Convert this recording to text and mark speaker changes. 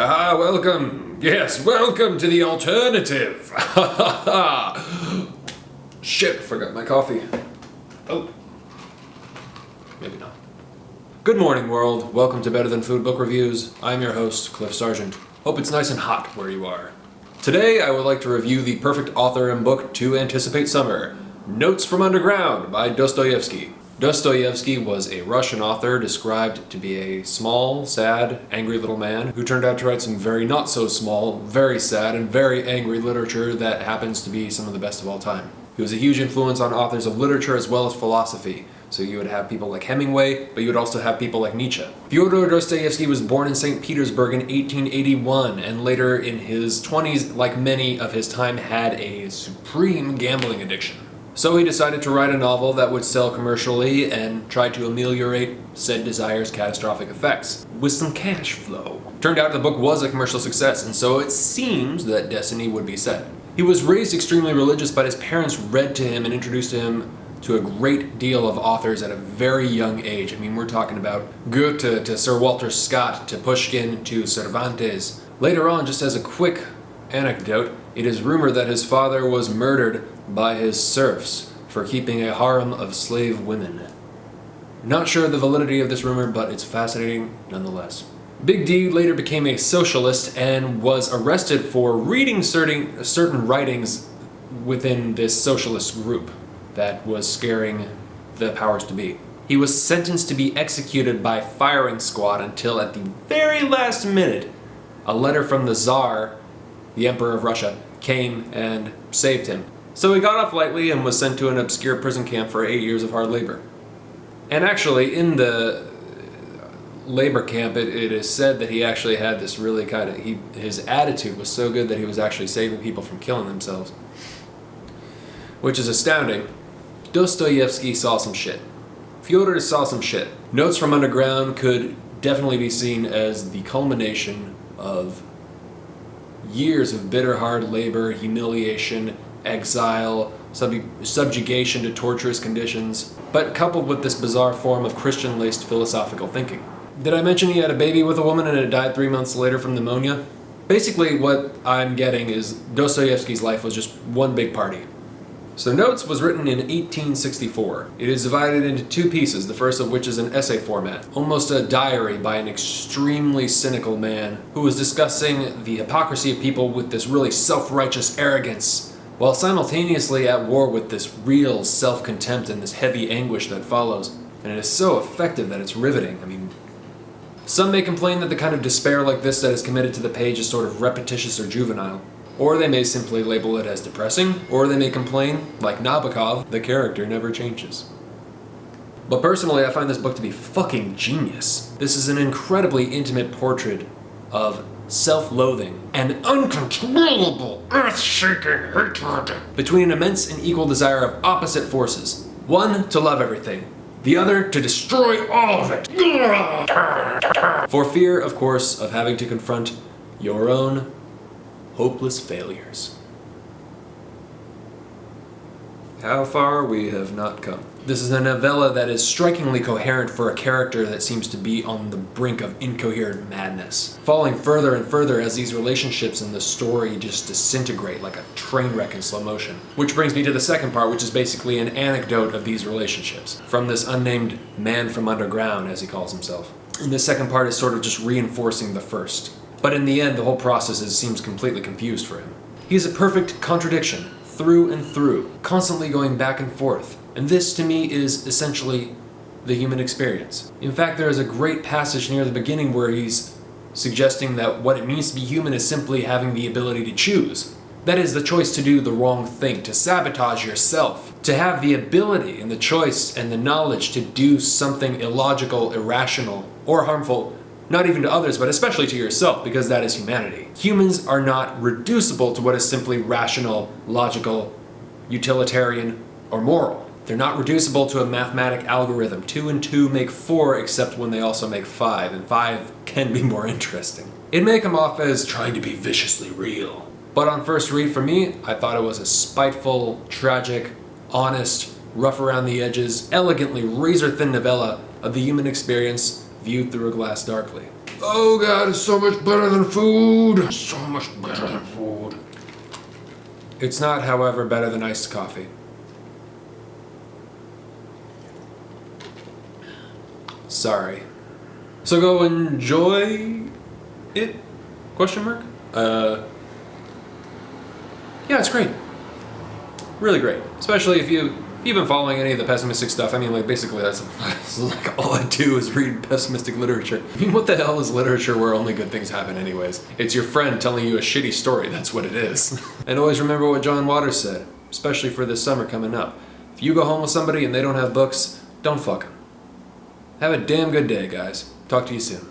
Speaker 1: Ah, welcome. Yes, welcome to the alternative. Shit, forgot my coffee. Oh. Maybe not. Good morning, world. Welcome to Better Than Food Book Reviews. I'm your host, Cliff Sargent. Hope it's nice and hot where you are. Today, I would like to review the perfect author and book to anticipate summer, Notes from Underground by Dostoyevsky. Dostoyevsky was a Russian author described to be a small, sad, angry little man who turned out to write some very not so small, very sad, and very angry literature that happens to be some of the best of all time. He was a huge influence on authors of literature as well as philosophy. So you would have people like Hemingway, but you would also have people like Nietzsche. Fyodor Dostoyevsky was born in St. Petersburg in 1881, and later in his 20s, like many of his time, had a supreme gambling addiction. So he decided to write a novel that would sell commercially and try to ameliorate said desire's catastrophic effects, with some cash flow. Turned out the book was a commercial success, and so it seems that destiny would be set. He was raised extremely religious, but his parents read to him and introduced him to a great deal of authors at a very young age. I mean, we're talking about Goethe to Sir Walter Scott to Pushkin to Cervantes. Later on, just as a quick anecdote, it is rumored that his father was murdered by his serfs for keeping a harem of slave women. Not sure of the validity of this rumor, but it's fascinating nonetheless. Big D later became a socialist and was arrested for reading certain writings within this socialist group that was scaring the powers to be. He was sentenced to be executed by firing squad until at the very last minute, a letter from the Tsar, the Emperor of Russia, came and saved him. So he got off lightly and was sent to an obscure prison camp for 8 years of hard labor. And actually, in the labor camp, it is said that he actually had this really his attitude was so good that he was actually saving people from killing themselves. Which is astounding. Dostoyevsky saw some shit. Fyoder saw some shit. Notes from Underground could definitely be seen as the culmination of years of bitter hard labor, humiliation, exile, subjugation to torturous conditions, but coupled with this bizarre form of Christian-laced philosophical thinking. Did I mention he had a baby with a woman and it died 3 months later from pneumonia? Basically, what I'm getting is Dostoyevsky's life was just one big party. So Notes was written in 1864. It is divided into two pieces, the first of which is an essay format, almost a diary by an extremely cynical man who was discussing the hypocrisy of people with this really self-righteous arrogance, while simultaneously at war with this real self-contempt and this heavy anguish that follows. And it is so effective that it's riveting. I mean, some may complain that the kind of despair like this that is committed to the page is sort of repetitious or juvenile. Or they may simply label it as depressing, or they may complain, like Nabokov, the character never changes. But personally, I find this book to be fucking genius. This is an incredibly intimate portrait of self-loathing and uncontrollable, earth-shaking hatred between an immense and equal desire of opposite forces. One, to love everything. The other, to destroy all of it. For fear, of course, of having to confront your own hopeless failures. How far we have not come. This is a novella that is strikingly coherent for a character that seems to be on the brink of incoherent madness, falling further and further as these relationships in the story just disintegrate like a train wreck in slow motion. Which brings me to the second part, which is basically an anecdote of these relationships, from this unnamed man from underground, as he calls himself. And the second part is sort of just reinforcing the first. But in the end, the whole process seems completely confused for him. He is a perfect contradiction, through and through, constantly going back and forth. And this, to me, is essentially the human experience. In fact, there is a great passage near the beginning where he's suggesting that what it means to be human is simply having the ability to choose. That is, the choice to do the wrong thing, to sabotage yourself, to have the ability and the choice and the knowledge to do something illogical, irrational, or harmful, not even to others, but especially to yourself, because that is humanity. Humans are not reducible to what is simply rational, logical, utilitarian, or moral. They're not reducible to a mathematic algorithm. 2 and 2 make 4, except when they also make 5, and 5 can be more interesting. It may come off as trying to be viciously real. But on first read, for me, I thought it was a spiteful, tragic, honest, rough around the edges, elegantly razor-thin novella of the human experience viewed through a glass darkly. Oh god, it's so much better than food. So much better than food. It's not, however, better than iced coffee. Sorry. So go enjoy it? Question mark? Yeah, it's great. Really great. Especially if you've been following any of the pessimistic stuff. I mean, like, basically that's like all I do is read pessimistic literature. I mean, what the hell is literature where only good things happen anyways? It's your friend telling you a shitty story, that's what it is. And always remember what John Waters said, especially for this summer coming up. If you go home with somebody and they don't have books, don't fuck them. Have a damn good day, guys. Talk to you soon.